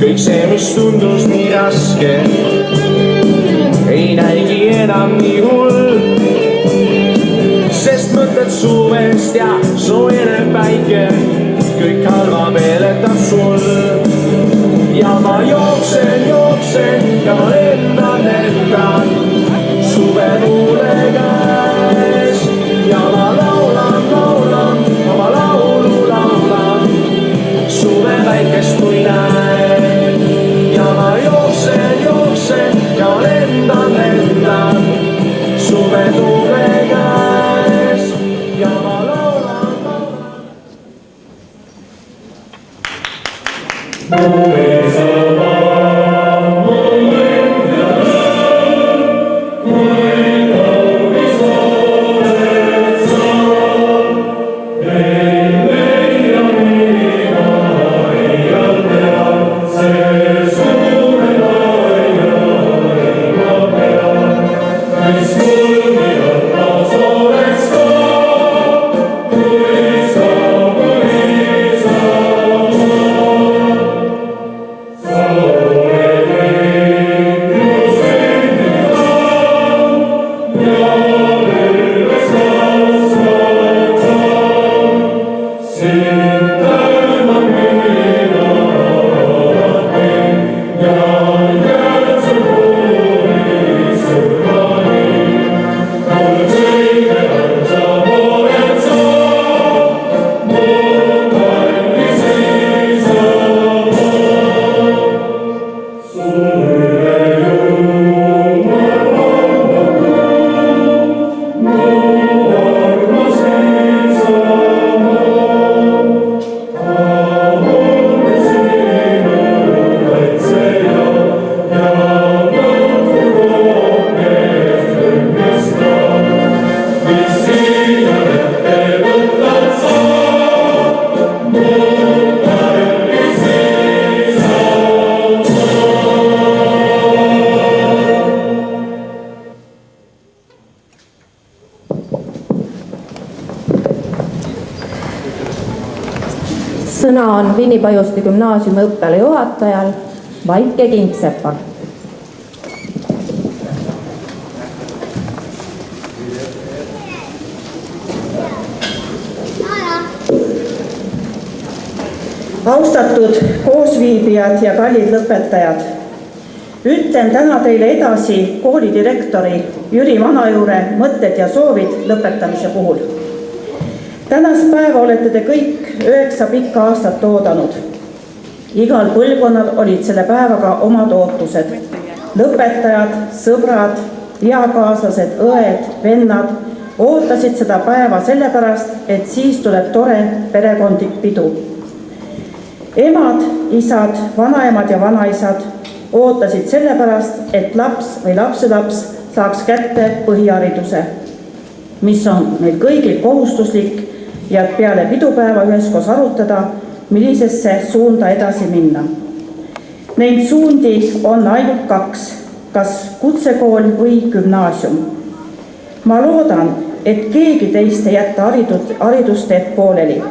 Kõik see, mis tundus nii raske, ei näigi enam nii hull, sest mõtled suvest ja soojeneb päike, kõik halva meeletab sul. Ja ma jooksen ja ma lendan suvetuule käes ja ma laulan, oma laulu laulan, suve väikest kui näen. Ja ma jooksen ja lendan suvetuule käes ja ma laulan. Sõna on Vinni-Pajuste gümnaasiumi õppele juhatajal Vaike Kingsepal. Austatud koosviibijad ja kallid lõpetajad, ütlen täna teile edasi koolidirektori Jüri Vanajuure mõtted ja soovid lõpetamise puhul. Tänast päeva olete te kõik 9 pikka aastat oodanud. Igal põlvkonnal olid selle päevaga omad ootused. Lõpetajad, sõbrad, eakaaslased, õed, vennad ootasid seda päeva sellepärast, et siis tuleb tore perekondlik pidu. Emad, isad, vanaemad ja vanaisad ootasid sellepärast, et laps või lapselaps saaks kätte põhihariduse, mis on meil kõigil kohustuslik ja peale pidupäeva üheskoos arutada, millisesse suunda edasi minna. Neid suundi on ainult 2, kas kutsekool või gümnaasium. Ma loodan, et keegi teist ei jätta haridusteed pooleli.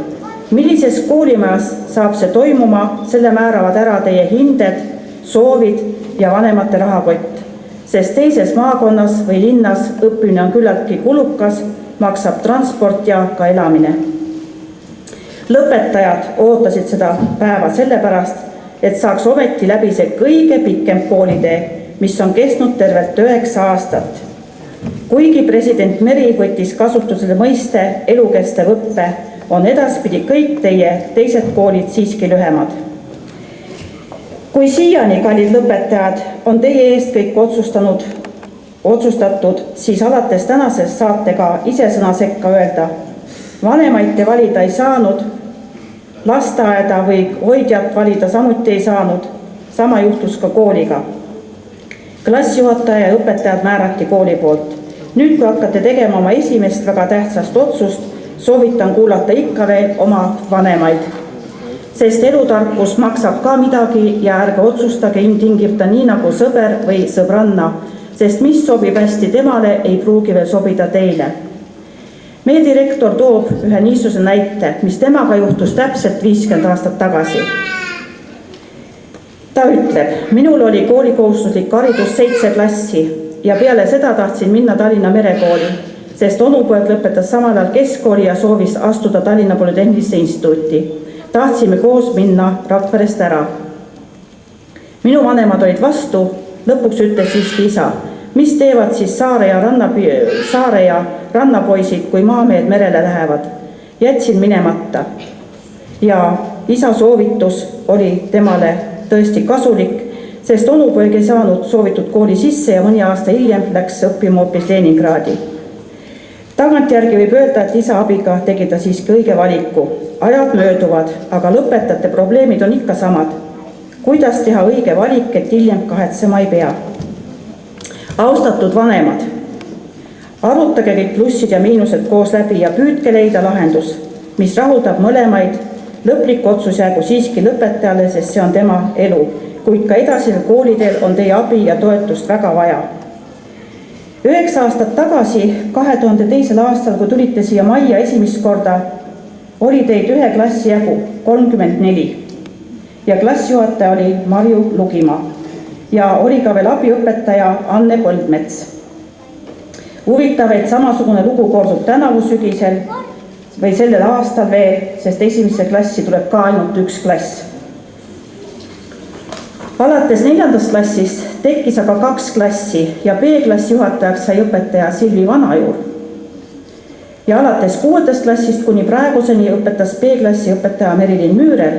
Millises koolimajas saab see toimuma, selle määravad ära teie hinded, soovid ja vanemate rahakott, sest teises maakonnas või linnas õppimine on küllaltki kulukas, maksab transport ja ka elamine. Lõpetajad ootasid seda päeva sellepärast, et saaks ometi läbi see kõige pikem koolitee, mis on kestnud tervelt 9 aastat. Kuigi president Meri võttis kasutusele mõiste elukestev õppe, on edaspidi kõik teie teised koolid siiski lühemad. Kui siiani, kallid lõpetajad, on teie eest kõik otsustatud, siis alates tänasest saate ka ise sõna sekka öelda. Vanemaid te valida ei saanud, lasteaeda või hoidjat valida samuti ei saanud, sama juhtus ka kooliga. Klassijuhataja ja õpetajad määrati kooli poolt. Nüüd, kui hakkate tegema oma esimest väga tähtsast otsust, soovitan kuulata ikka veel oma vanemaid. Sest elutarkus maksab ka midagi ja ärge otsustage ilmtingimata nii nagu sõber või sõbranna, sest mis sobib hästi temale, ei pruugi veel sobida teile. Meie direktor toob ühe niisuguse näite, mis temaga juhtus täpselt 50 aastat tagasi. Ta ütleb, minul oli koolikohustuslik haridus 7 klassi ja peale seda tahtsin minna Tallinna Merekooli, sest onupoeg lõpetas samal ajal keskkooli ja soovis astuda Tallinna Polütehnilisse instituuti. Tahtsime koos minna Rakverest ära. Minu vanemad olid vastu, lõpuks ütles siiski isa, mis teevad siis saare ja rannapoisid, kui maamehed merele lähevad. Jätsin minemata ja isa soovitus oli temale tõesti kasulik, sest onupoeg ei saanud soovitud kooli sisse ja mõni aasta hiljem läks õppima hoopis Leningradi. Tagantjärgi võib öelda, et isa abiga tegi ta siiski õige valiku. Ajad mööduvad, aga lõpetajate probleemid on ikka samad. Kuidas teha õige valik, et hiljem kahetsema ei pea? Austatud vanemad, arutage kõik plussid ja miinused koos läbi ja püüdke leida lahendus, mis rahuldab mõlemaid. Lõplik otsus jäägu siiski lõpetajale, sest see on tema elu, kuid ka edasisel koolidel on teie abi ja toetust väga vaja. 9 aastat tagasi, 2002. aastal, kui tulite siia majja esimest korda, oli teid ühe klassi jagu 34 ja klassijuhataja oli Marju Lugimaa ja oli ka veel abiõpetaja Anne Põldmets. Huvitav, et samasugune lugu kordub tänavu sügisel või sellel aastal veel, sest esimesse klassi tuleb ka ainult 1 klass. Alates 4. klassist tekkis aga 2 klassi ja B-klassi juhatajaks sai õpetaja Silvi Vanajuur. Ja alates 6. klassist kuni praeguseni õpetas B-klassi õpetaja Merilin Müürel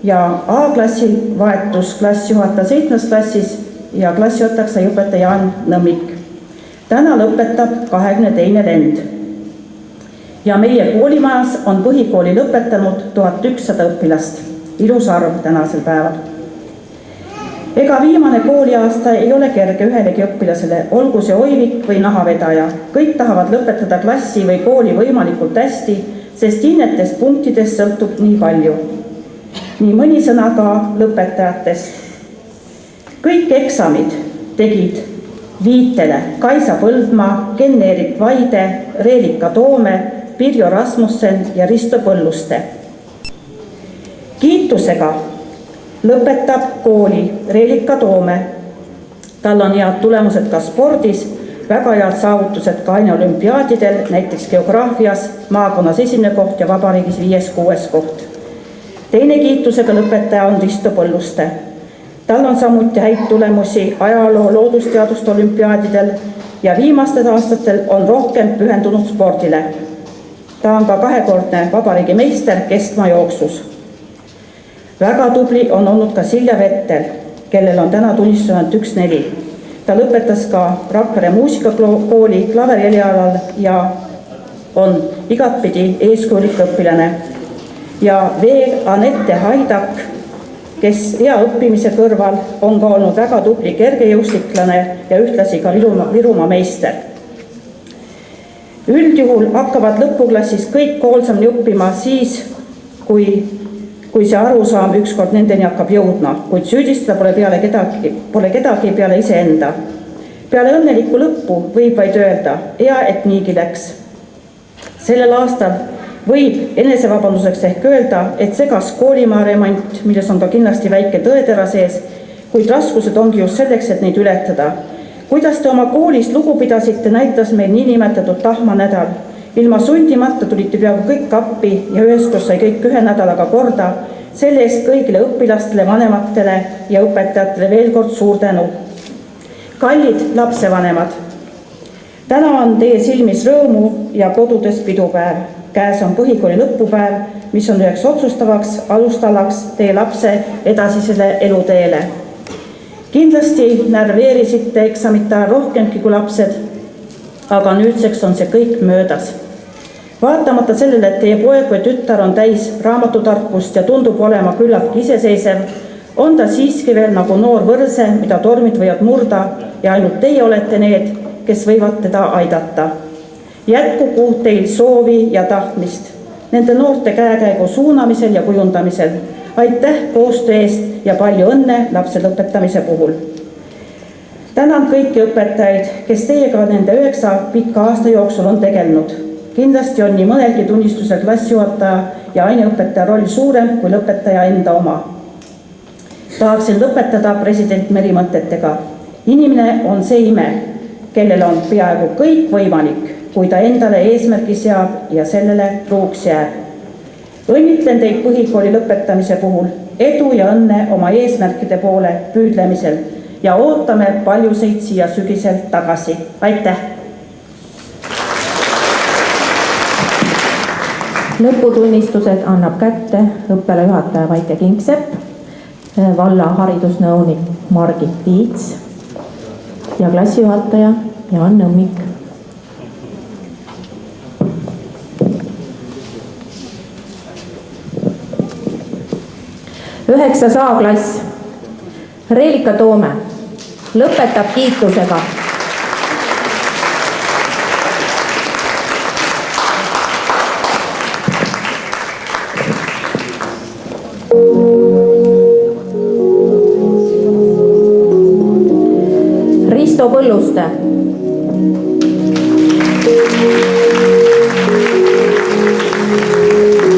ja A-klassi vahetus klassijuhataja 7. klassis ja klassijuhatajaks sai õpetaja Jaan Nõmmik. Täna lõpetab 22. lend. Ja meie koolimajas on põhikooli lõpetanud 1100 õpilast. Ilus arv tänasel päeval. Ega viimane kooliaasta ei ole kerge ühelegi õpilasele, olgu see oivik või nahavedaja. Kõik tahavad lõpetada klassi või kooli võimalikult hästi, sest hinnetest punktidest sõltub nii palju. Nii mõni sõna ka lõpetajatest. Kõik eksamid tegid Viitele Kaisa Põldmaa, Ken-Erik Vaide, Reelika Toome, Pirjo Rasmussen ja Risto Põlluste. Kiitusega lõpetab kooli Reelika Toome. Tal on head tulemused ka spordis, väga head saavutused ka aineolümpiaadidel, näiteks geograafias, maakonnas 1. koht ja vabariigis 5.–6. koht. Teine kiitusega lõpetaja on Risto Põlluste. Tal on samuti häid tulemusi ajaloo loodusteaduste olümpiaadidel ja viimastel aastatel on rohkem pühendunud spordile. Ta on ka 2-kordne vabariigi meister keskmaa jooksus. Väga tubli on olnud ka Silja Vettel, kellel on täna tunnistused 1-4. Ta lõpetas ka Rakvere muusikakooli klaverialal ja on igatpidi eeskujulik õpilane. Ja veel Anette Haidak, kes hea õppimise kõrval on ka olnud väga tubli kergejõustiklane ja ühtlasi ka Virumaa meister. Üldjuhul hakkavad lõpuklassis kõik hoolsamini õppima siis, kui see arusaam ükskord nendeni hakkab jõudma, kuid süüdistada pole kedagi peale iseenda. Peale õnnelikku lõppu võib vaid öelda, hea, et niigi läks. Sellel aastal võib enesevabanduseks ehk öelda, et segas koolimaa remont, milles on ka kindlasti väike tõetera sees, kuid raskused ongi just selleks, et neid ületada. Kuidas te oma koolis lugu pidasite, näitas meil niinimetatud tahmanädal. Ilma sundimata tulite peaaegu kõik appi ja üheskoos sai kõik 1 nädalaga korda. Selle eest kõigile õpilastele, vanematele ja õpetajatele veel kord suur tänu. Kallid lapsevanemad, täna on teie silmis rõõmu ja kodudes pidupäev. käes on põhikooli lõpupäev, mis on üheks otsustavaks alustalaks teie lapse edasisele eluteele. Kindlasti närveerisite eksamite ajal rohkemgi kui lapsed, aga nüüdseks on see kõik möödas. Vaatamata sellele, et teie poeg või tütar on täis raamatutarkust ja tundub olema küllaltki iseseisev, on ta siiski veel nagu noor võrse, mida tormid võivad murda ja ainult teie olete need, kes võivad teda aidata. Jätkugu teil soovi ja tahtmist nende noorte käekäigu suunamisel ja kujundamisel. Aitäh koostöö eest ja palju õnne lapse lõpetamise puhul. Tänan kõiki õpetajaid, kes teiega nende 9 pika aasta jooksul on tegelenud. Kindlasti on nii mõnelgi tunnistusel klassijuhataja ja aineõpetaja roll suurem kui lõpetaja enda oma. Tahaksin lõpetada president Meri mõtetega. Inimene on see ime, kellel on peaaegu kõik võimalik, kui ta endale eesmärgi seab ja sellele truuks jääb. Õnnitlen teid põhikooli lõpetamise puhul, edu ja õnne oma eesmärkide poole püüdlemisel ja ootame paljuseid siia sügisel tagasi. Aitäh! Lõputunnistused annab kätte õppealajuhataja Vaike Kingsepp, valla haridusnõunik Margit Tiits ja klassijuhataja Jaan Nõmmik. Üheksas A-klass Reelika Toome lõpetab kiitusega. Risto Põlluste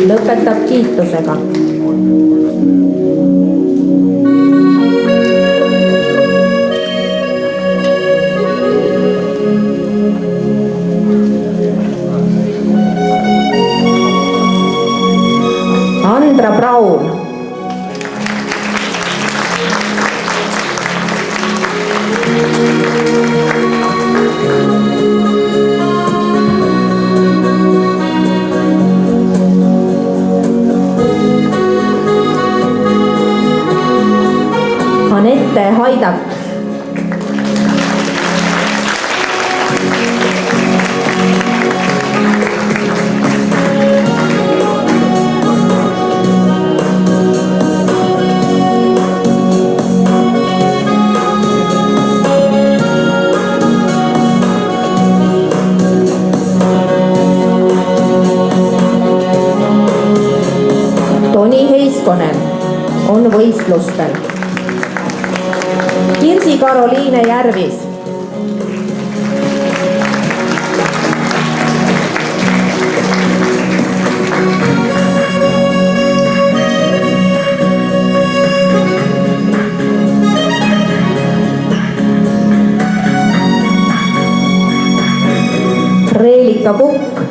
lõpetab kiitusega. Andra Braun Anette Haidak on võistlustel. Kirsi Karoliine Järvis Reelika Kukk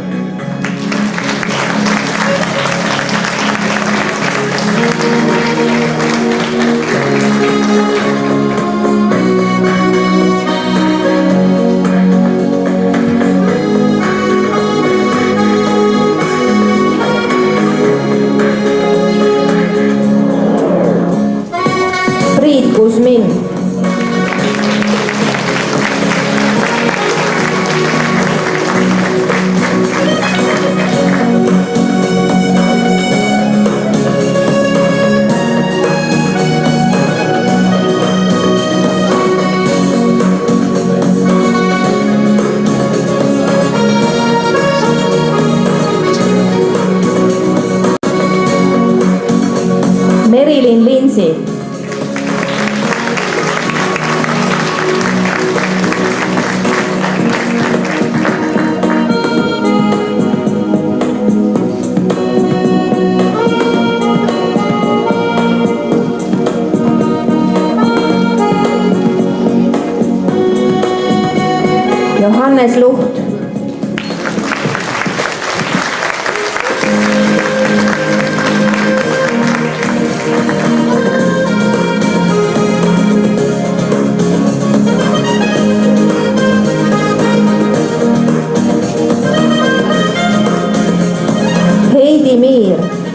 Siir.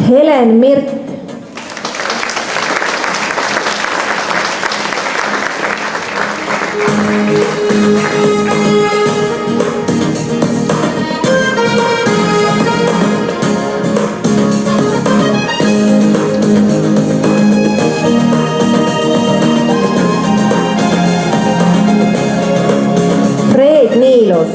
Helen Mirt. Fred Niilus.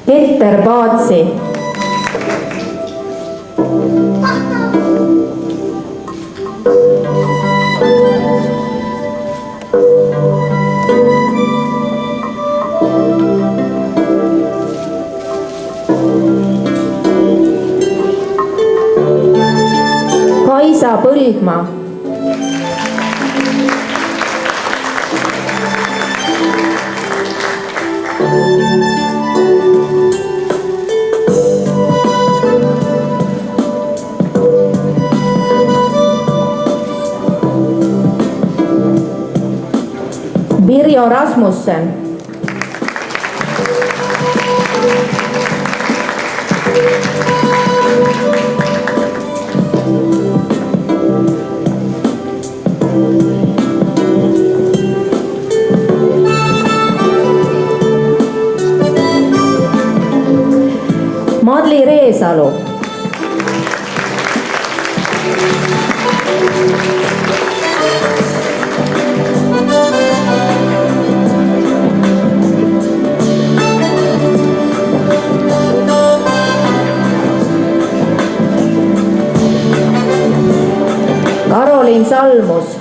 Petter Paatsi. Kaisa Põldmaa. Birjo Rasmussen. Madli Reesalu. Karoliin Salmus.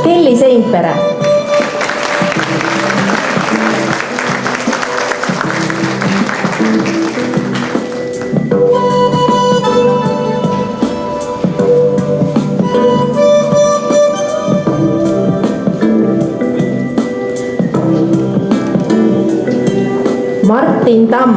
Kelly Seimpere. Martin Tamm.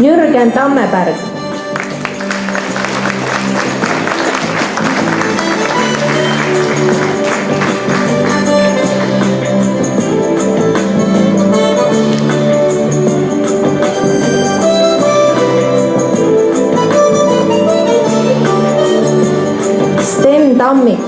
Jürgen Tammeberg. Sten Tammik.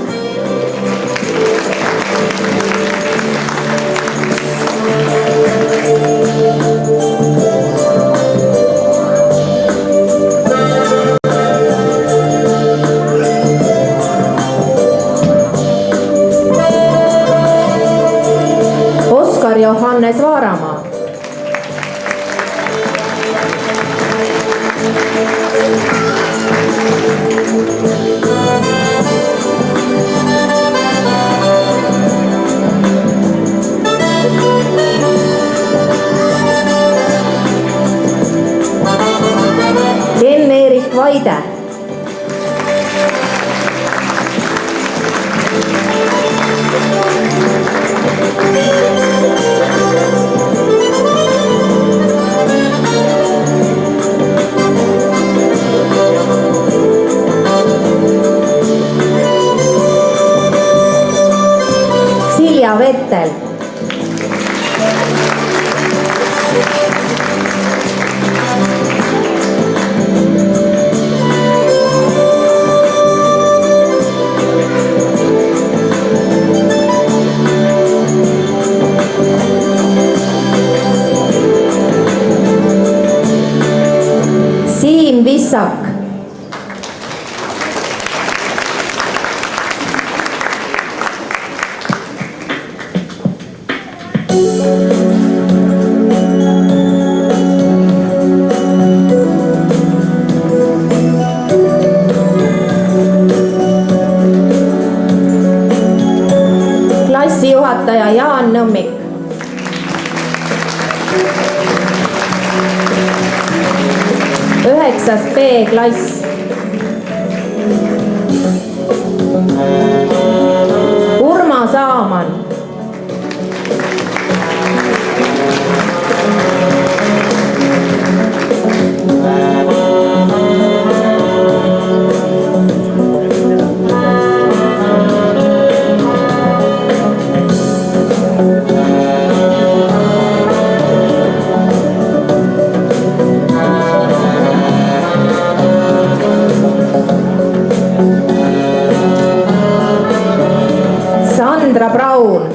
Oskar Johannes Vaaramaa. Ken-Erik Vaide. Silja Vettel. 9. B-klass. Urmas Aaman. Sandra Braun.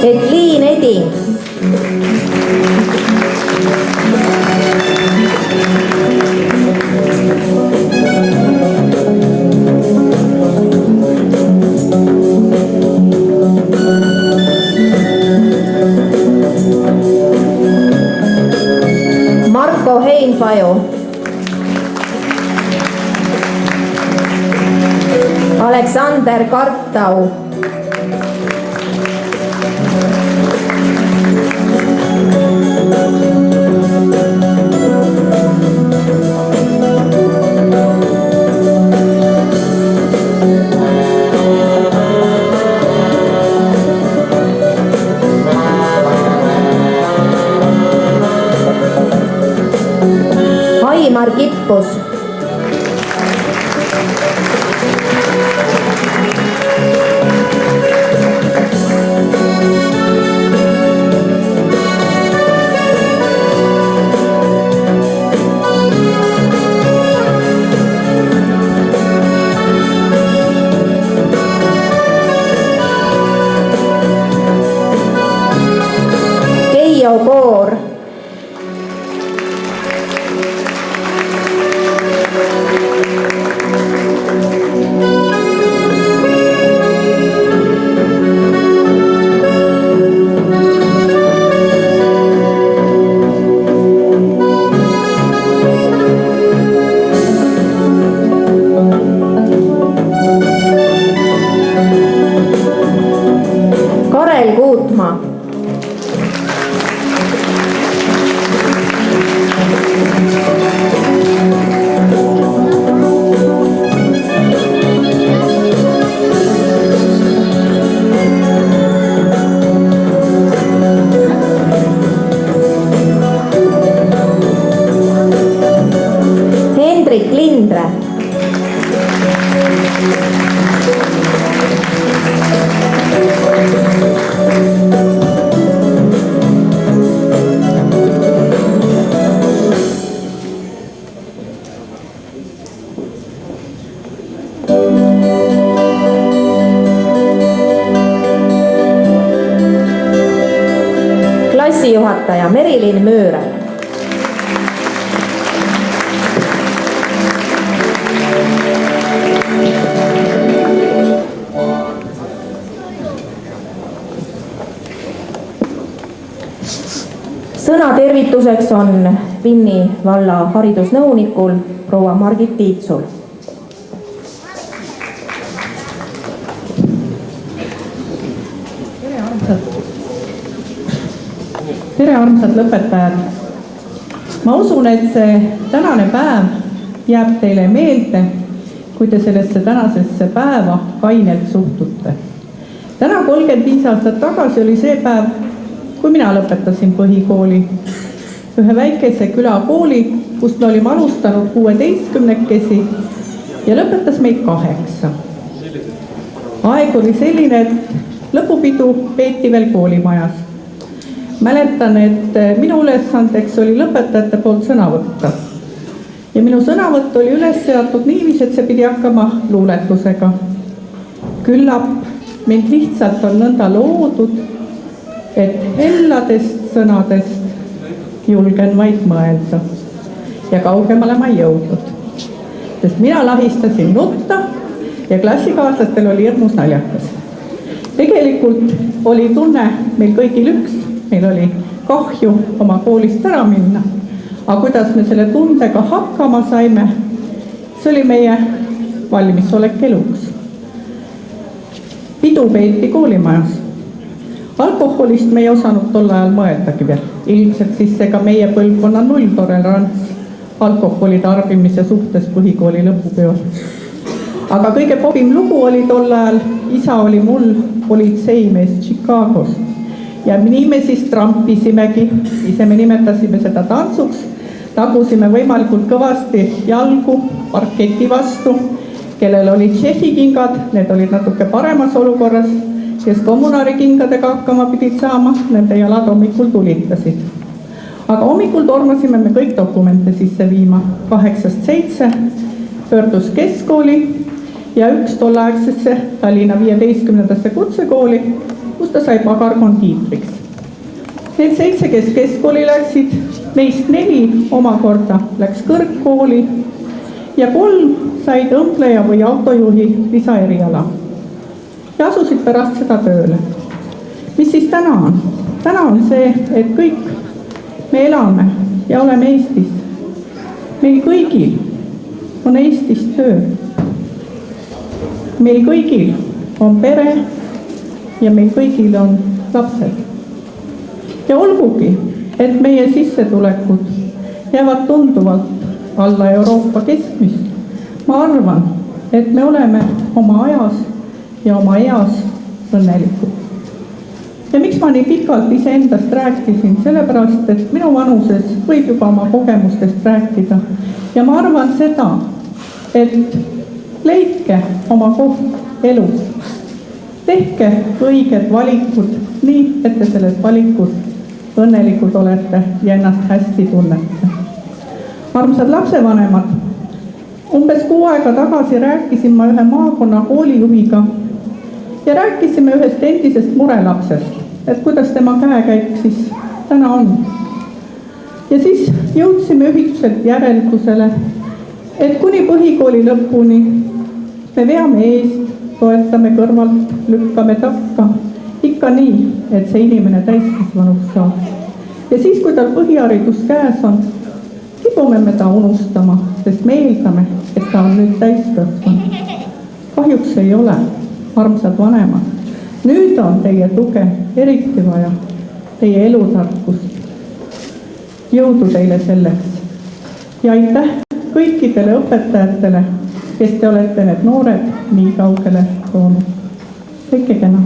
Edliin Eding. Marko Heinpaju. Aleksander Kartau. Aimar Kippus. Keijo Koor. Karel Kuutma. Hendrik Lindre. Klassijuhataja Merilin Mööre. Sõna tervituseks on Vinni valla haridusnõunikul proua Margit Tiitsul. Tere armsad lõpetajad! Ma usun, et see tänane päev jääb teile meelde, kui te sellesse tänasesse päeva kainelt suhtute. Täna 35 aastat tagasi oli see päev, kui mina lõpetasin põhikooli. Ühe väikese külakooli, kust me olime alustanud 16-kesi ja lõpetas meid 8. Aeg oli selline, et lõpupidu peeti veel koolimajas. Mäletan, et minu ülesandeks oli lõpetajate poolt sõna võtta. Ja minu sõnavõtt oli üles seatud niiviisi, et see pidi hakkama luuletusega. Küllap mind lihtsalt on nõnda loodud, et helladest sõnadest julgen vaid mõelda. Ja kaugemale ma ei jõudnud. Sest mina lahistasin nutta ja klassikaaslastel oli hirmus naljakas. Tegelikult oli tunne meil kõigil üks, meil oli kahju oma koolist ära minna, aga kuidas me selle tundega hakkama saime, see oli meie valmisolek eluks. Pidu peeti koolimajas. Alkoholist me ei osanud tol ajal mõeldagi veel. Ilmselt siis see ka meie põlvkonna nulltolerants alkoholi tarbimise suhtes põhikooli lõpupeol. Aga kõige pobim lugu oli tol ajal, isa oli mul politseimees Chicagos. Ja nii me siis trampisimegi, ise me nimetasime seda tantsuks, tagusime võimalikult kõvasti jalgu parketi vastu, kellel olid tšehhikingad, need olid natuke paremas olukorras, kes kommunaarikingadega hakkama pidid saama, nende jalad hommikul tulitasid. Aga hommikul tormasime me kõik dokumente sisse viima. 8-7 pöördus keskkooli ja üks tolleaegsesse Tallinna 15. kutsekooli, kus ta sai pagarkondiitriks. Need 7, kes keskkooli läksid, neist 4 omakorda läks kõrgkooli ja 3 said õmbleja või autojuhi lisaeriala ja asusid pärast seda tööle. Mis siis täna on? Täna on see, et kõik me elame ja oleme Eestis. Meil kõigil on Eestis töö. Meil kõigil on pere ja meil kõigil on lapsed. Ja olgugi, et meie sissetulekud jäävad tunduvalt alla Euroopa keskmist, ma arvan, et me oleme oma ajas ja oma eas õnnelikud. Ja miks ma nii pikalt iseendast rääkisin? Sellepärast, et minu vanuses võib juba oma kogemustest rääkida. Ja ma arvan seda, et leidke oma koht elus. Tehke õiged valikud nii, et te selles valikus õnnelikud olete ja ennast hästi tunnete. Armsad lapsevanemad, umbes 6 aega tagasi rääkisin ma ühe maakonna koolijuhiga ja rääkisime ühest endisest murelapsest, et kuidas tema käekäik siis täna on. Ja siis jõudsime ühiselt järeldusele, et kuni põhikooli lõpuni me veame eest, toetame kõrvalt, lükkame takka, ikka nii, et see inimene täiskasvanuks saab. Ja siis, kui tal põhiharidus käes on, kipume me ta unustama, sest me eeldame, et ta on nüüd täiskasvanud. Kahjuks ei ole, armsad vanemad. Nüüd on teie tuge eriti vaja, teie elutarkust. Jõudu teile selleks. Ja aitäh kõikidele õpetajatele, kes te olete need noored nii kaugele toonud. Kõike kena.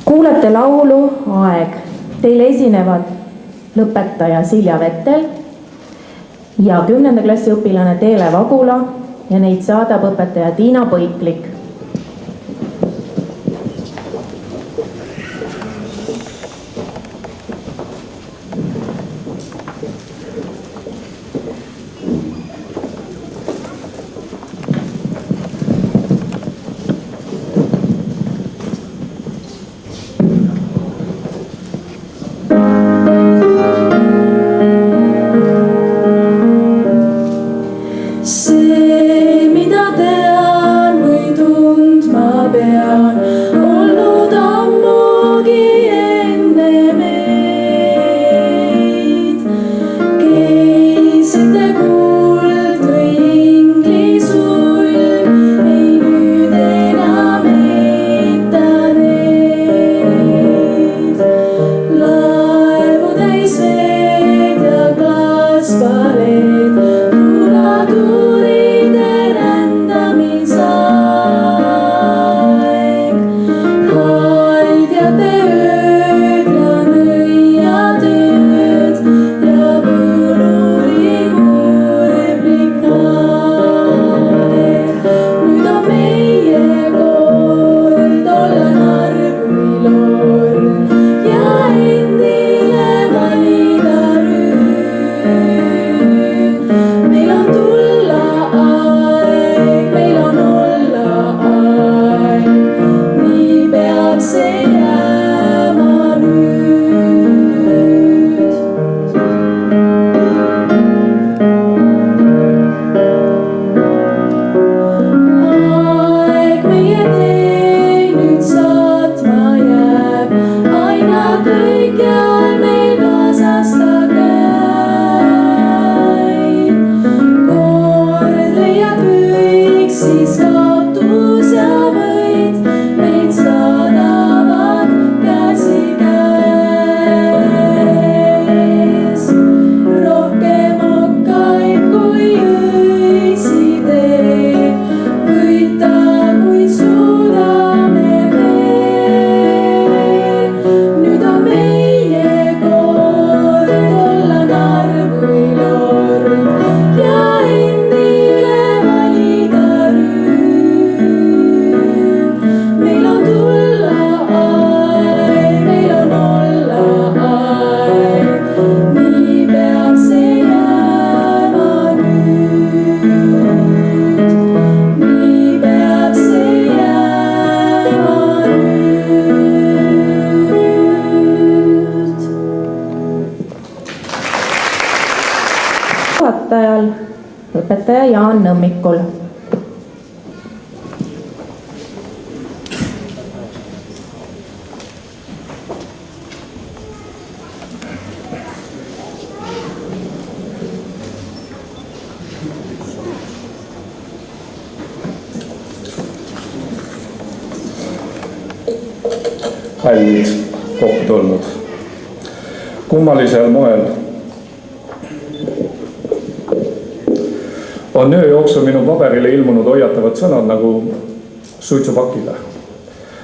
Kuulete laulu Aeg. Teile esinevad lõpetaja Silja Vettel ja 10. klassi õpilane Teele Vagula ja neid saadab õpetaja Tiina Põiklik. See, mida tean või tundma pean, olnud ammugi enne meid. Keisite kuld või inglisulm, ei nüüd enam eita neid. Laevu täis veed ja klaaspaleed, tuuri siis kaotus ja võit meid saadavad käsikäes. Rohkem okkaid kui õisi tee, võita kuid suudame veel. Nüüd on meie kord olla narr või lord ja endile valida rüüm. Meil on tulla aeg, meil on olla aeg, nii peab see jääma nüüd. Nii peab see jääma nüüd. Juhatajal õpetaja Jaan Nõmmikul. Kallid kokku tulnud. Kummalisel moel on öö jooksul minu paberile ilmunud hoiatavad sõnad nagu suitsupakile.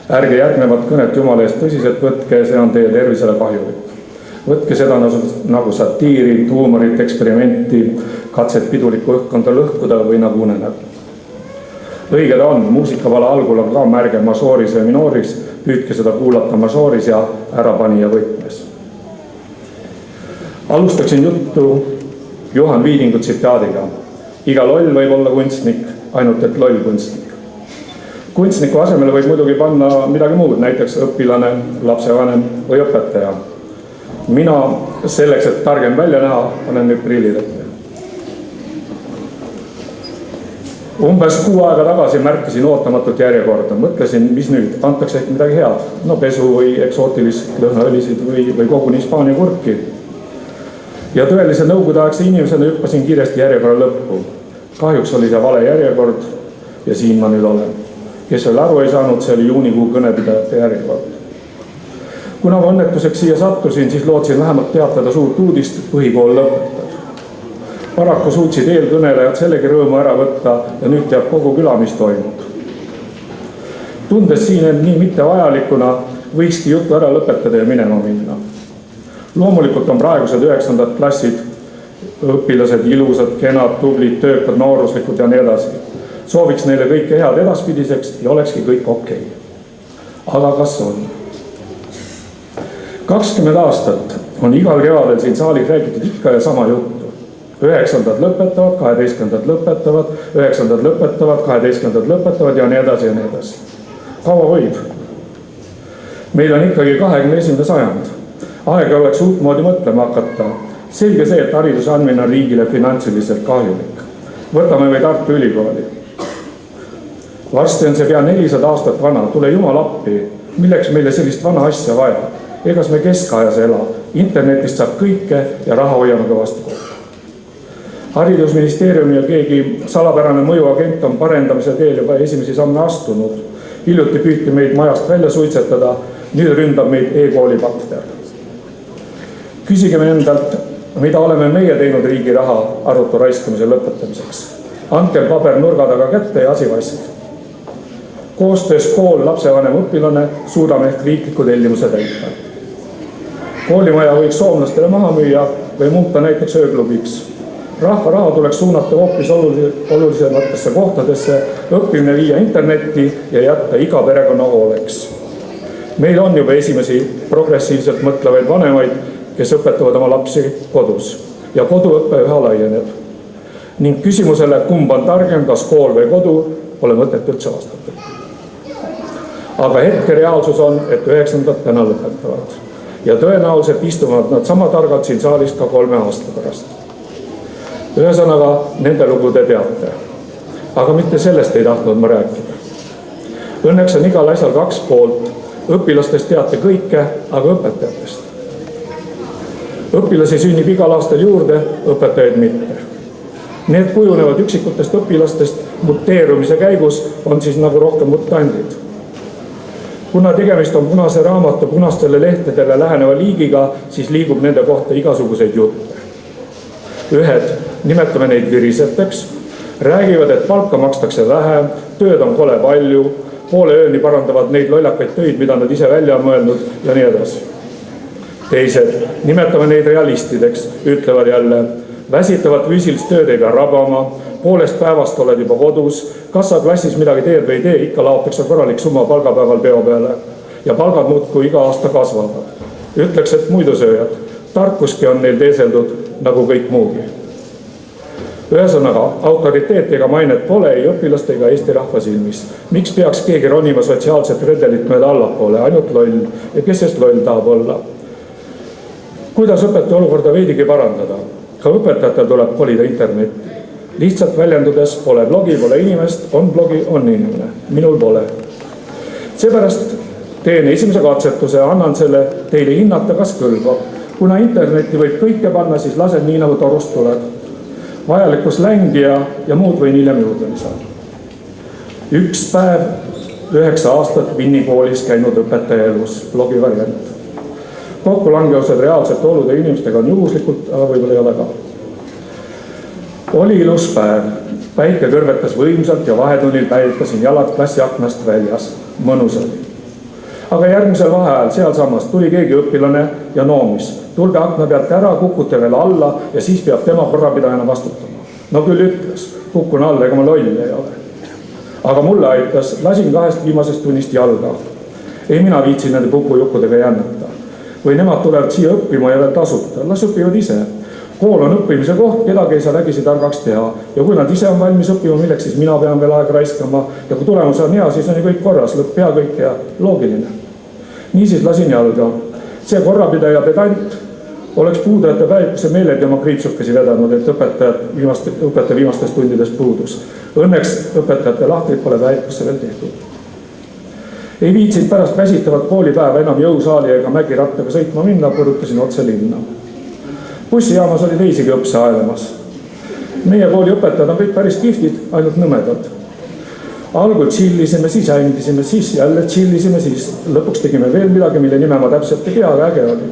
Ärge järgnevat kõnet Jumala eest tõsiselt võtke, see on teie tervisele kahjulik. Võtke seda nagu satiiri, huumorit, eksperimenti, katset pidulikku õhkkonda lõhkuda või nagu unenägu. Õige ta on, muusikavale algul on ka märge masooris ja minooris, püüdke seda kuulata masooris ja ärapanija võtmes. Alustaksin juttu Juhan Viidingu tsitaadiga. Iga loll võib olla kunstnik, ainult et loll kunstnik. Kunstniku asemele võib muidugi panna midagi muud, näiteks õpilane, lapsevanem või õpetaja. Mina selleks, et targem välja näha, panen nüüd prillid ette. Umbes 6 aega tagasi märkisin ootamatut järjekorda. Mõtlesin, mis nüüd, antakse ehk midagi head. No pesu või eksootilist lõhnaõlisid või koguni Hispaania kurki. Ja tõelise nõukogudeaegse inimesena hüppasin kiiresti järjekorra lõppu. Kahjuks oli see vale järjekord ja siin ma nüüd olen. Kes veel aru ei saanud, see oli juunikuu kõnepidajate järjekord. Kuna ma õnnetuseks siia sattusin, siis lootsin vähemalt teatada suurt uudist, et põhikool lõpetab. Paraku suutsid eelkõnelejad sellegi rõõmu ära võtta ja nüüd teab kogu küla, mis toimub. Tundes siin end nii mittevajalikuna, võikski juttu ära lõpetada ja minema minna. Loomulikult on praegused 9. klassid õpilased ilusad, kenad, tublid, töökad, nooruslikud ja nii edasi. Sooviks neile kõike head edaspidiseks ja olekski kõik okei. Aga kas on? 20 aastat on igal kevadel siin saalis räägitud ikka ja sama juttu. 9. lõpetavad, 12. lõpetavad, 9. lõpetavad, 12. lõpetavad ja nii edasi ja nii edasi. Kaua võib? Meil on ikkagi 21. sajand. Aega oleks uutmoodi mõtlema hakata. Selge see, et hariduse andmine on riigile finantsiliselt kahjulik. Võtame või Tartu Ülikooli. Varsti on see pea 400 aastat vana, tule jumal appi. Milleks meile sellist vana asja vaja? Egas me keskajas ela. Internetist saab kõike ja raha hoiame ka vastu kokku. Haridusministeeriumi ja keegi salapärane mõjuagent on parendamise teel juba esimesi samme astunud. Hiljuti püüti meid majast välja suitsetada, nüüd ründab meid e-kooli bakter. Küsigeme endalt, mida oleme meie teinud riigi raha arutu raiskamise lõpetamiseks. Andke paber nurga taga kätte ja asi vask. Koostöös kool, lapsevanem, õpilane suudame ehk riikliku tellimuse täita. Koolimaja võiks soomlastele maha müüa või muuta näiteks ööklubiks. Rahva raha tuleks suunata hoopis olulisematesse kohtadesse, õppimine viia internetti ja jätta iga perekonna hooleks. Meil on juba esimesi progressiivselt mõtlevaid vanemaid, kes õpetavad oma lapsi kodus ja koduõppe üha laieneb. Ning küsimusele, kumb on targem, kas kool või kodu, pole mõtet üldse vastata. Aga hetke reaalsus on, et 9. täna lõpetavad ja tõenäoliselt istuvad nad sama targalt siin saalis ka 3 aasta pärast. Ühesõnaga, nende lugu te teate. Aga mitte sellest ei tahtnud ma rääkida. Õnneks on igal asjal 2 poolt. Õpilastest teate kõike, aga õpetajatest. Õpilasi sünnib igal aastal juurde, õpetajaid mitte. Need kujunevad üksikutest õpilastest muteerumise käigus on siis nagu rohkem mutandid. Kuna tegemist on punase raamatu punastele lehtedele läheneva liigiga, siis liigub nende kohta igasuguseid jutte. Ühed, nimetame neid viriseteks, räägivad, et palka makstakse vähe, tööd on kole palju, poole ööni parandavad neid lollakaid töid, mida nad ise välja on mõelnud ja nii edasi. Teised, nimetame neid realistideks, ütlevad jälle, väsitavat füüsilist tööd ei pea rabama, poolest päevast oled juba kodus, kassaklassis midagi teed või ei tee, ikka laotakse korralik summa palgapäeval peo peale ja palgad muudkui iga aasta kasvavad. Ütleks, et muidusööjad, tarkuski on neil teeseldud nagu kõik muugi. Ühesõnaga, autoriteeti ega mainet pole ei õpilaste ega Eesti rahva silmis. Miks peaks keegi ronima sotsiaalset redelit mööda allapoole, ainult loll ja kes sest loll tahab olla? Kuidas õpetaja olukorda veidigi parandada? Ka õpetajatel tuleb kolida internetti. Lihtsalt väljendudes pole blogi, pole inimest, on blogi, on inimene. Minul pole. Seepärast teen esimese katsetuse ja annan selle teile hinnata, kas kõlbab. Kuna internetti võib kõike panna, siis lasen nii nagu torust tuleb. Vajalikus längi ja muud võin hiljem juurde lisada. Üks päev, 9 aastat Vinni koolis käinud õpetaja elus, blogi variant. Kokkulangevused reaalsete olude inimestega on juhuslikult, aga võib-olla ei ole ka. Oli ilus päev, päike kõrvetas võimsalt ja vahetunnil päevitasin jalad klassi aknast väljas, mõnus oli. Aga järgmisel vaheajal sealsamas tuli keegi õpilane ja noomis. Tulge akna pealt ära, kukute veel alla ja siis peab tema korrapidajana vastutama. No küll ütles, kukun alla, ega ma loll ei ole. Aga mulle aitas, lasin 2 viimasest tunnist jalga. Ei mina viitsin nende pupujukkudega jännata. Või nemad tulevad siia õppima ja veel tasuta, las õpivad ise. Kool on õppimise koht, kedagi ei saa vägisi targaks teha. Ja kui nad ise on valmis õppima, milleks siis mina pean veel aega raiskama. Ja kui tulemus on hea, siis on ju kõik korras, lõpp pea kõik ja loogiline. Niisiis lasin jalga. See korrapidaja pedant oleks puudajate päevikusse meeled ja oma kriipsukesi vedanud, et õpetaja viimastest tundidest puudus. Õnneks õpetajate lahtrid pole päevikusse veel tehtud. Ei viitsid pärast väsitavat koolipäeva enam jõusaali ega mägirattaga sõitma minna, põrutasin otse linna. Bussijaamas oli teisigi õpse aelemas. Meie kooli õpetajad on kõik päris kihvtid, ainult nõmedad. Algul chillisime, siis ändisime, siis jälle chillisime, siis lõpuks tegime veel midagi, mille nime ma täpselt ei tea, aga äge oli.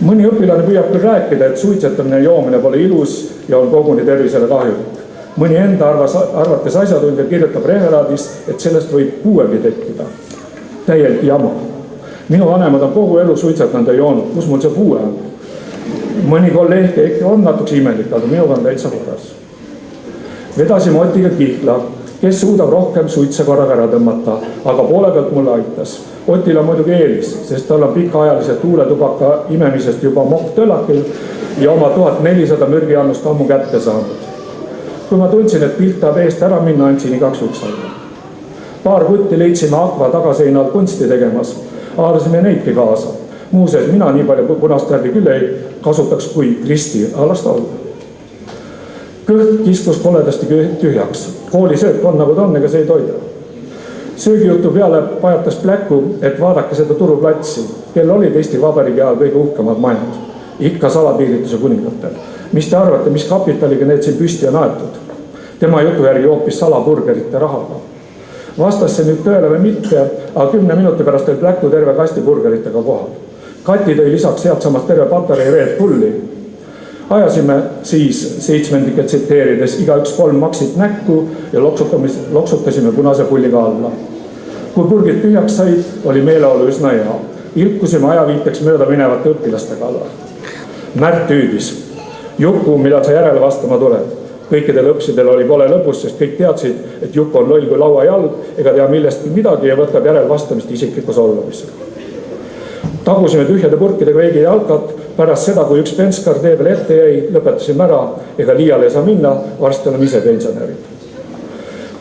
Mõni õpilane püüab küll rääkida, et suitsetamine ja joomine pole ilus ja on koguni tervisele kahjulik. Mõni enda arvates asjatundja kirjutab referaadis, et sellest võib puuegi tekkida. Täielik jama. Minu vanemad on kogu elu suitsetanud ja joonud, kus mul see puue on? Mõni kolleeg ikka on natuke imelik, aga minuga on täitsa korras. Vedasime Otiga Kihla, kes suudab rohkem suitse korraga ära tõmmata, aga poole pealt mulle aitas. Otil on muidugi eelis, sest tal on pikaajalise tuuletubaka imemisest juba mokk tölakil ja oma 1400 mürgiannust ammu kätte saanud. Kui ma tundsin, et pilt tahab eest ära minna, andsin igaks juks aega. Paar kutti leidsime akva tagaseinal kunsti tegemas, haarasime neidki kaasa. Muuseas, mina nii palju punast värvi küll ei kasutaks kui Kristi, aga las ta olla. Kõht kiskus koledasti tühjaks. Kooli söök on nagu ta on, ega see ei toida. Söögijutu peale pajatas pläku, et vaadake seda turuplatsi, kel olid Eesti Vabariigi ajal kõige uhkemad majad. Ikka salapiirituse kuningatel. Mis te arvate, mis kapitaliga need siin püsti on aetud? Tema jutu järgi hoopis salaburgerite rahaga. Vastas see nüüd tõele või mitte, aga 10 minuti pärast oli pläku terve kasti burgeritega kohal. Kati tõi lisaks sealt samast terve patarei Red Bulli. Ajasime siis 7 tsiteerides igaüks 3 maksit näkku ja loksutasime punase pulliga alla. Kui purgid tühjaks said, oli meeleolu üsna hea. Ilkusime ajaviiteks mööda minevate õpilaste kallal. Märt hüüdis. Juku, millal sa järele vastama tuled? Kõikidel õpsidel oli pole lõpus, sest kõik teadsid, et Juku on loll kui lauajalg ega tea millestki midagi ja võtab järel vastamist isikliku solvamisse. Tagusime tühjade purkidega veegi jalkat, pärast seda, kui üks penskar tee veel ette jäi, lõpetasime ära, ega liiale ei saa minna, varsti oleme ise pensionärid.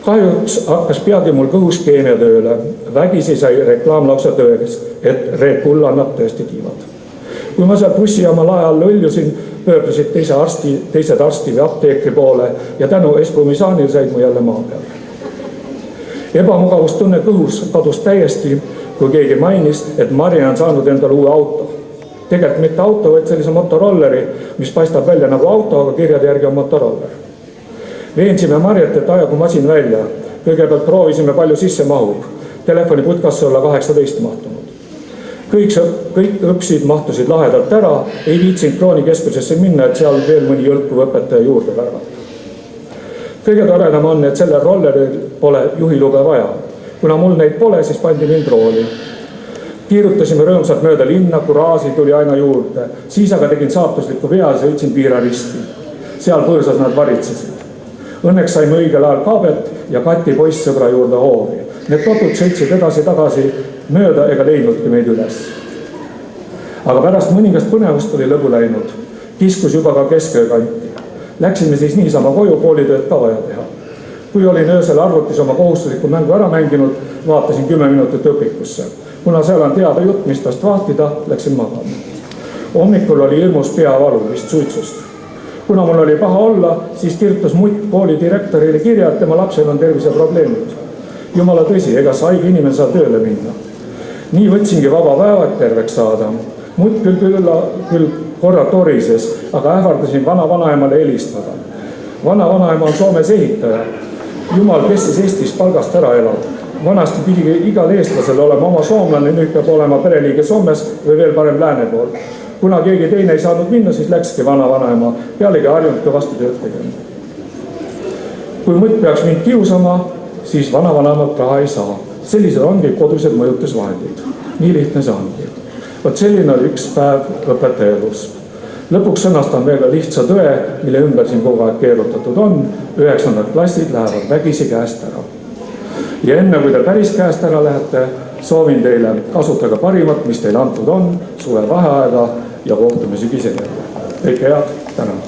Kahjuks hakkas peagi mul kõhus keemia tööle. Vägisi sai reklaamlausa tõeks, et Red Bull annab tõesti kiivad. Kui ma seal bussijaama lae all õljusin, pöördusid teised arsti või apteekri poole ja tänu Espumisaanil said mu jälle maa peal. Ebamugavustunne kõhus kadus täiesti, kui keegi mainis, et Marja on saanud endale uue auto. Tegelikult mitte auto, vaid sellise motorolleri, mis paistab välja nagu auto, aga kirjade järgi on motoroller. Veensime Marjet, et ajagu masin välja. Kõigepealt proovisime, palju sisse mahub. Telefoniputkasse olla 18 mahtunud. Kõik õpsid mahtusid lahedalt ära, ei viitsinud kroonikeskusesse minna, et seal veel mõni jõlkuv õpetaja juurde värvata. Kõige toredam on, et sellel rolleril pole juhilube vaja. Kuna mul neid pole, siis pandi mind rooli. Kiirutasime rõõmsalt mööda linna, kuraasi tuli aina juurde. Siis aga tegin saatuslikku vea ja sõitsin piiraristi. Seal põõsas nad varitsesid. Õnneks saime õigel ajal kaabet ja Kati poissõbra juurde hoovi. Need totud sõitsid edasi-tagasi mööda ega leidnudki meid üles. Aga pärast mõningast põnevust oli lõbu läinud. Kiskus juba ka kesköö kanti. Läksime siis niisama koju, koolitööd ka vaja teha. Kui olin öösel arvutis oma kohustusliku mängu ära mänginud, vaatasin 10 minutit õpikusse. Kuna seal on teada jutt, mis tast vahtida, läksin magama. Hommikul oli hirmus peavalu vist suitsust. Kuna mul oli paha olla, siis kirjutas mutt kooli direktorile kirja, et tema lapsel on terviseprobleemid. Jumala tõsi, ega haige inimene saa tööle minna. Nii võtsingi vaba päeva, et terveks saada. Mutt küll korra torises, aga ähvardasin vana-vanaemale helistada. Vana-vanaema on Soomes ehitaja. Jumal, kes siis Eestis palgast ära elab. Vanasti pidi igal eestlasel olema oma soomlane, nüüd peab olema pereliige Soomes või veel parem lääne pool. Kuna keegi teine ei saanud minna, siis läkski vana-vanaema, pealegi harjunud ka vastu tööd tegema. Kui mõtt peaks mind kiusama, siis vana-vanaemalt raha ei saa. Sellised ongi kodused mõjutusvahendid. Nii lihtne see ongi. Võt selline oli üks päev õpetaja elus. Lõpuks sõnastan veel lihtsa tõe, mille ümber siin kogu aeg keerutatud on. 9. klassid lähevad vägisi käest ära. Ja enne, kui te päris käest ära lähete, soovin teile kasutage parimat, mis teil antud on, suve vaheaega ja kohtume sügisel. Kõike head, tänan.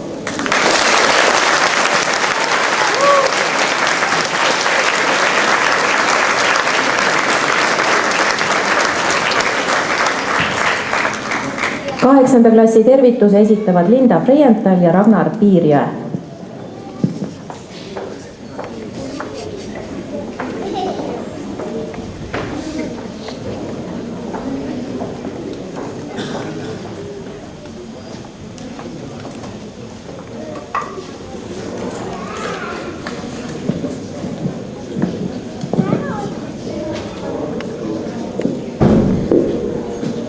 Kaheksanda klassi tervituse esitavad Linda Freienthal ja Ragnar Piirjõe.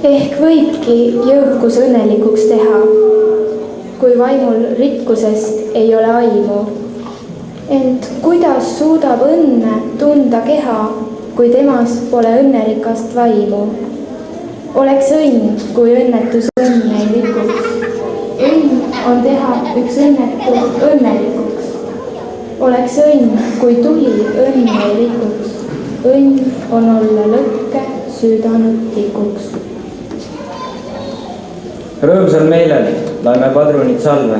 Ehk võibki jõukus õnnelikuks teha, kui vaimul rikkusest ei ole aimu. Ent kuidas suudab õnne tunda keha, kui temas pole õnnerikast vaimu? Oleks õnn, kui õnnetus õnne ei rikuks. Õnn on teha üks õnnetu õnnelikuks. Oleks õnn, kui tuli õnne ei rikuks. Õnn on olla lõkke süüdanud tikuks. Rõõmsal meelel laeme padrunid salve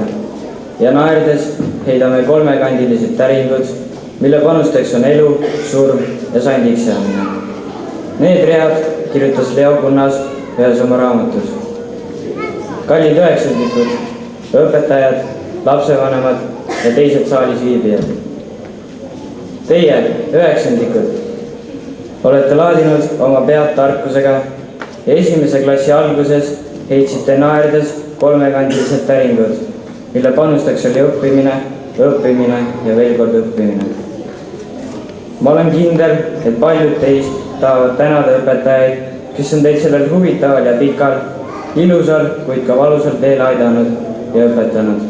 ja naerdes heidame kolmekandilised täringud, mille panusteks on elu, surm ja sandiks jäämine. Need read kirjutas Leo Kunnas ühes oma raamatus. Kallid üheksandikud, õpetajad, lapsevanemad ja teised saalis viibijad. Teie, üheksandikud, olete laadinud oma pead tarkusega ja esimese klassi alguses heitsite naerdes kolmekandilised täringud, mille panustaks oli õppimine ja veel kord õppimine. Ma olen kindel, et paljud teist tahavad tänada õpetajaid, kes on teid sellel huvitaval ja pikal, ilusal, kuid ka valusal teel aidanud ja õpetanud.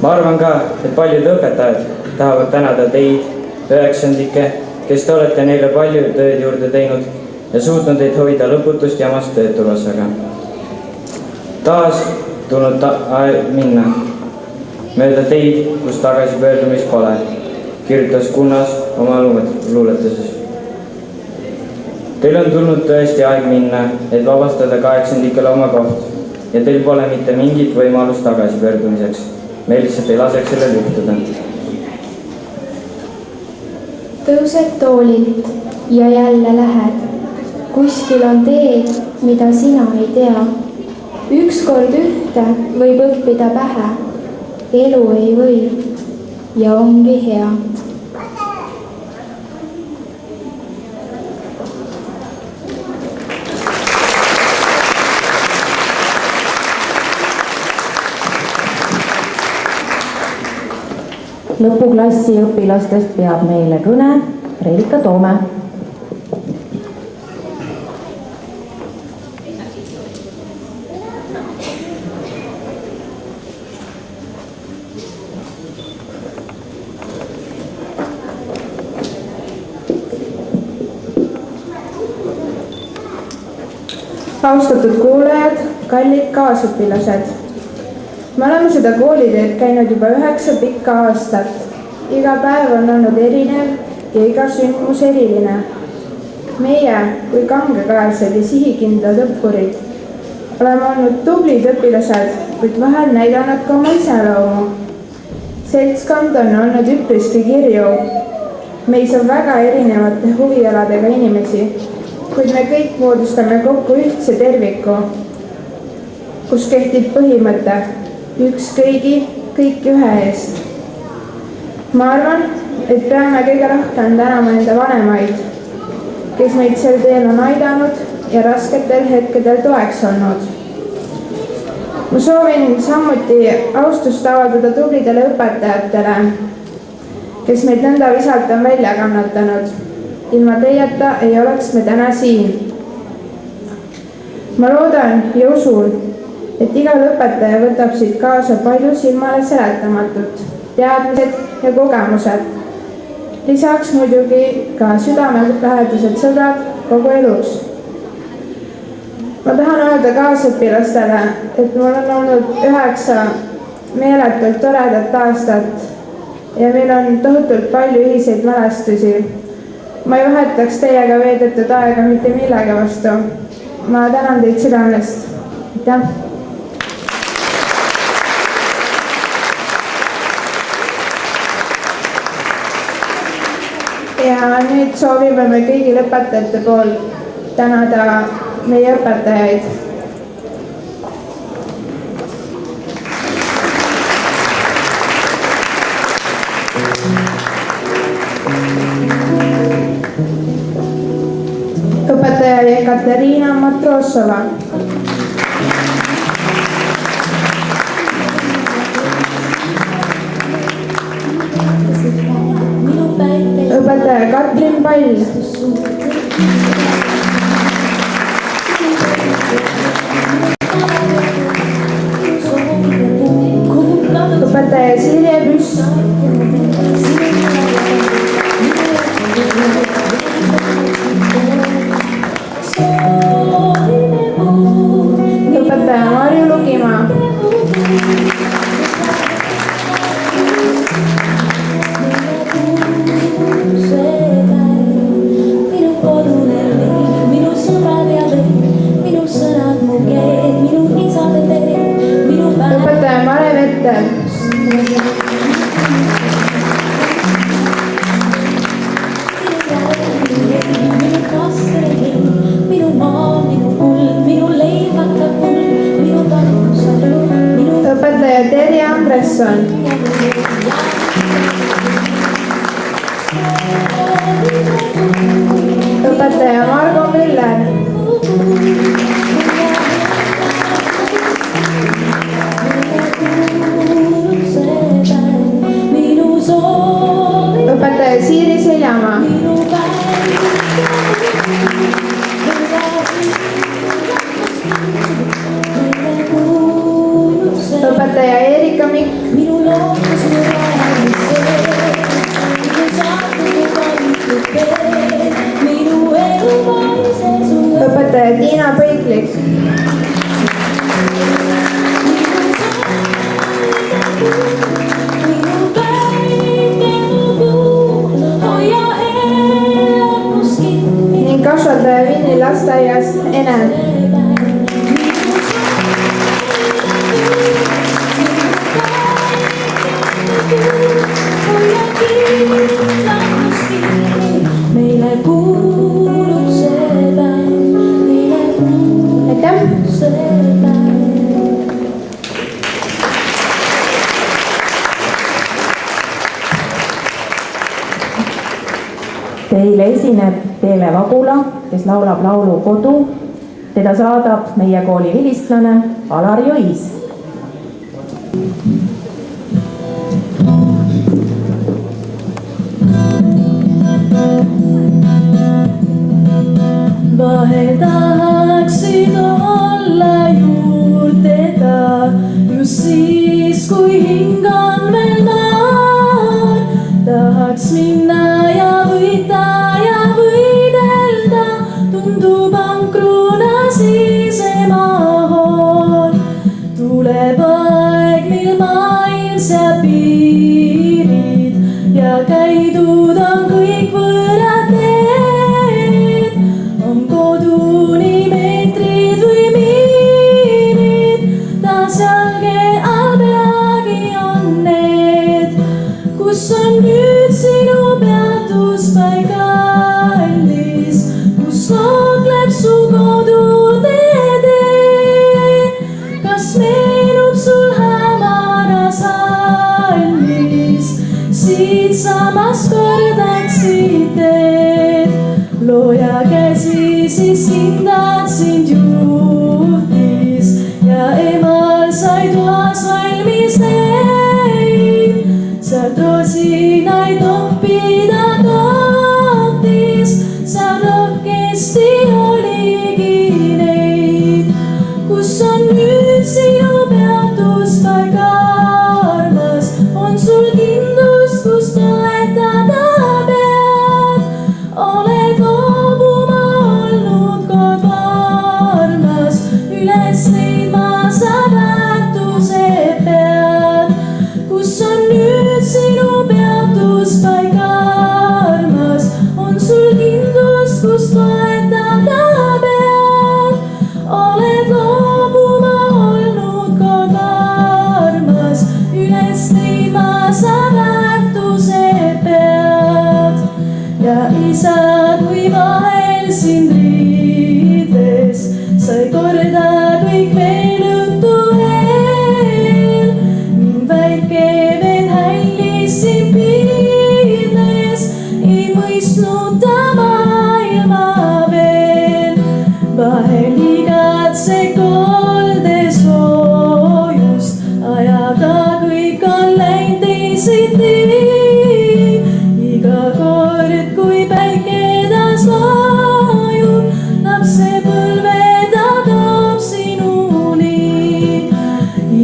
Ma arvan ka, et paljud õpetajad tahavad tänada teid, üheksandikke, kes te olete neile palju tööd juurde teinud ja suutnud teid hoida lõputust jamast töötukassaga. Taas tulnud minna mööda teid, kus tagasi pöördumist pole, kirjutas Kunnas oma luuletuses. Teil on tulnud tõesti aeg minna, et vabastada kaheksandikele oma koht ja teil pole mitte mingit võimalust tagasi pöördumiseks. Me lihtsalt ei laseks sellel juhtuda. Tõused toolilt ja jälle lähed. Kuskil on teed, mida sina ei tea. Ükskord ühte võib õppida pähe. Elu ei või ja ongi hea. lõpuklassi õpilastest peab meile kõne Reelika Toome. Austatud kuulajad, kallid kaasõpilased. Me oleme seda kooliteed käinud juba 9 pikka aastat. Iga päev on olnud erinev ja iga sündmus eriline. Meie kui kangekaelsed ja sihikindlad õppurid oleme olnud tublid õpilased, kuid vahel näidanud ka oma iseloomu. Seltskond on olnud üpriski kirju. Meis on väga erinevate huvialadega inimesi, kuid me kõik moodustame kokku ühtse terviku, kus kehtib põhimõte üks kõigi, kõik ühe eest. Ma arvan, et peame kõige rohkem tänama enda vanemaid, kes meid sel teel on aidanud ja rasketel hetkedel toeks olnud. Ma soovin samuti austust avaldada tublidele õpetajatele, kes meid nõnda visalt on välja kannatanud. Ilma teieta ei oleks me täna siin. Ma loodan ja usun, et igal õpetaja võtab siit kaasa palju silmale seletamatut, teadmised ja kogemused. Lisaks muidugi ka südamelähedased sõbrad kogu elus. Ma tahan öelda kaasõpilastele, et mul on olnud 9 meeletult toredat aastat ja meil on tohutult palju ühiseid mälestusi. Ma ei vahetaks teiega veedetud aega mitte millegi vastu. Ma tänan teid südamest. Aitäh! Ja nüüd soovime me kõigi õpetajate poolt tänada meie õpetajaid. Õpetaja Ekaterina Matrosova. Õpetaja Katrin Pall. Õpetaja Sirje Püss. Õpetaja Marju Lugimaa. Õpetaja Mare Vettel. Õpetaja Terje Andresson. Õpetaja Margo Müller. Õpetaja Siiri Seljamaa. Õpetaja Erika Mikk. Õpetaja Tiina Põiklik. Ning kasvataja Vinni lasteaiast Ene. Meile kuulub see päev, meile kuulub see päev. Teile esineb Teele Vagula, kes laulab laulu Kodu. Teda saadab meie kooli vilistlane Alar Jõis. ja käidud on kõik võõrad teed, on koduni meetrid või miilid, taas jalge all peagi on need, kus on nüüd sinu peatuspaik kallis, kus loogleb su kodune tee. Kas meenub sul hämaras hallis, siit samas kordaksid teed, looja käsi siis kindlalt sind juhtis ja emal sai toas valmis leib, seal rosinaid noppida tahtis, seal rohkesti oligi neid, kus on nüüd sinu peatuspaik armas, on sul kindlust, kus toetada pead, oled loobuma olnud kord varmas, üles leidma sa väärtuse pead, kus on nüüd sinu peatuspaik armas, on sul kindlust, kus toetada pead, oled loobuma olnud kord armas, üles leidma sa väärtuse pead. Ja isa, kui vahel sind riides, sai korda kõik veel õhtu veel, mind väike veel hällis siin piidles, ei mõistnud ta maailma veel, vahel igatse kolde soojust, ajaga kõik on läinud teisiti, iga kord, kui päike taas loojub, lapsepõlve ta toob sinuni,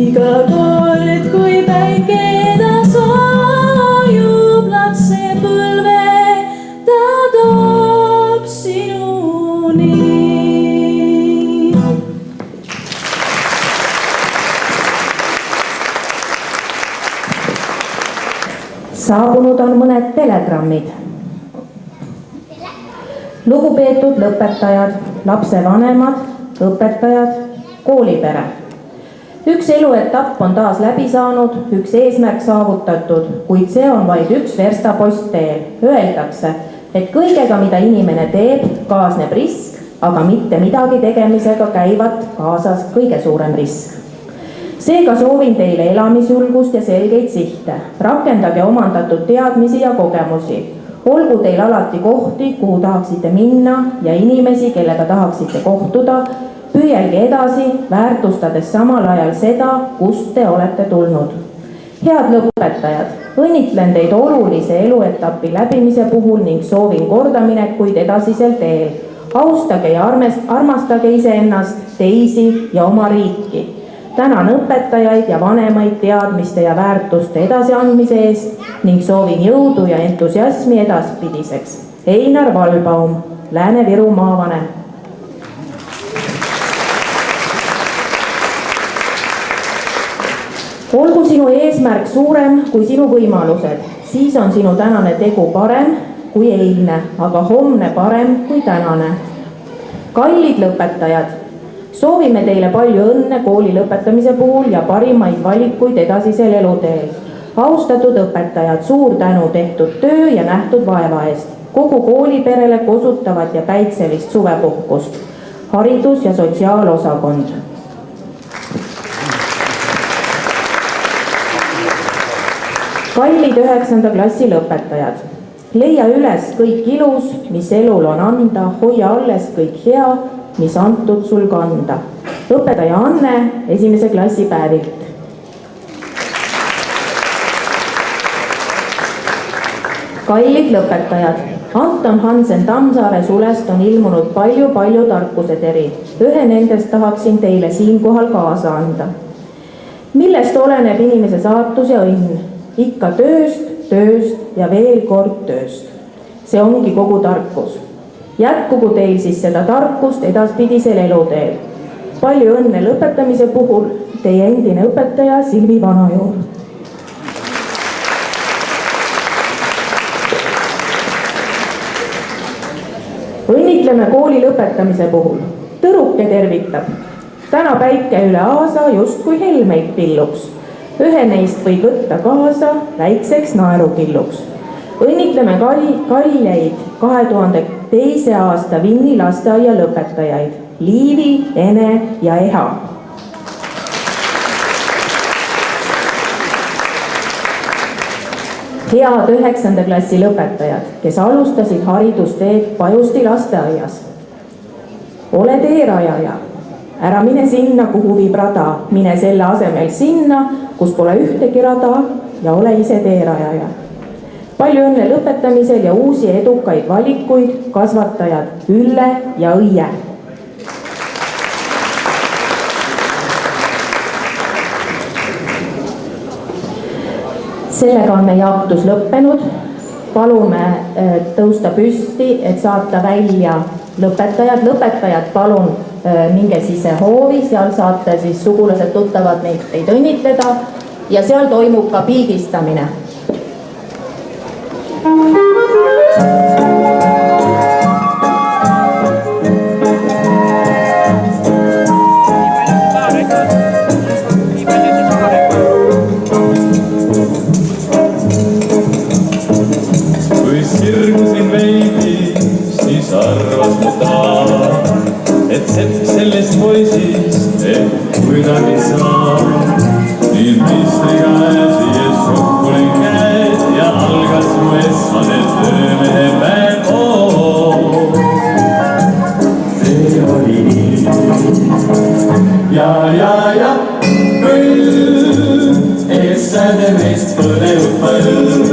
iga kord, kui päike taas loojub, lapsepõlve ta toob sinuni. Saabunud on mõned telegrammid. Lugupeetud lõpetajad, lapsevanemad, õpetajad, koolipere. Üks eluetapp on taas läbi saanud, üks eesmärk saavutatud, kuid see on vaid üks verstapost teel. Öeldakse, et kõigega, mida inimene teeb, kaasneb risk, aga mitte midagi tegemisega käivat kaasas kõige suurem risk. Seega soovin teile elamisjulgust ja selgeid sihte. Rakendage omandatud teadmisi ja kogemusi. Olgu teil alati kohti, kuhu tahaksite minna ja inimesi, kellega tahaksite kohtuda. Püüelge edasi, väärtustades samal ajal seda, kust te olete tulnud. Head lõpetajad, õnnitlen teid olulise eluetapi läbimise puhul ning soovin kordaminekuid edasisel teel. Austage ja armastage iseennast, teisi ja oma riiki. Tänan õpetajaid ja vanemaid teadmiste ja väärtuste edasiandmise eest ning soovin jõudu ja entusiasmi edaspidiseks. Einar Valbaum, Lääne-Viru maavanem. Olgu sinu eesmärk suurem kui sinu võimalused, siis on sinu tänane tegu parem kui eilne, aga homne parem kui tänane. Kallid lõpetajad, soovime teile palju õnne kooli lõpetamise puhul ja parimaid valikuid edasisel eluteel. Austatud õpetajad, suur tänu tehtud töö ja nähtud vaeva eest. Kogu kooliperele kosutavat ja päikselist suvepuhkust. Haridus- ja sotsiaalosakond. Kallid 9. klassi lõpetajad, leia üles kõik ilus, mis elul on anda, hoia alles kõik hea, mis antud sul kanda. Õpetaja Anne 1. klassi päevilt. Kallid lõpetajad, Anton Hansen Tammsaare sulest on ilmunud palju tarkuseteri. Ühe nendest tahaksin teile siinkohal kaasa anda. Millest oleneb inimese saatus ja õnn? Ikka tööst ja veel kord tööst. See ongi kogu tarkus. Jätkugu teil siis seda tarkust edaspidisel eluteel. Palju õnne lõpetamise puhul, teie endine õpetaja Silvi Vanajoor. õnnitleme kooli lõpetamise puhul. Tõruke tervitab. Täna päike üle aasa justkui helmeid pilluks. Ühe neist võib võtta kaasa väikseks naerukilluks. Õnnitleme kalleid 2002. aasta Vinni lasteaia lõpetajaid Liivi, Ene ja Eha. Head 9. klassi lõpetajad, kes alustasid haridusteed Pajusti lasteaias. Ole teerajaja, ära mine sinna, kuhu viib rada, mine selle asemel sinna, kus pole ühtegi rada ja ole ise teerajaja. Palju õnne lõpetamisel ja uusi edukaid valikuid, kasvatajad Ülle ja Õie. Sellega on meie jaotus lõppenud. Palume tõusta püsti, et saata välja lõpetajad. Lõpetajad, palun minge sisse hoovi, seal saate siis sugulased tuttavad neid õnnitleda ja seal toimub ka pildistamine. Kui sirgusin veidi, siis arvas mu taha, et sepp sellest poisist kuidagi saab. Nii mistriga siia sukkulin käed ja algas mu esmane töömehe päev. See oli nii. Ja küll, ees säde meist põnev põlv.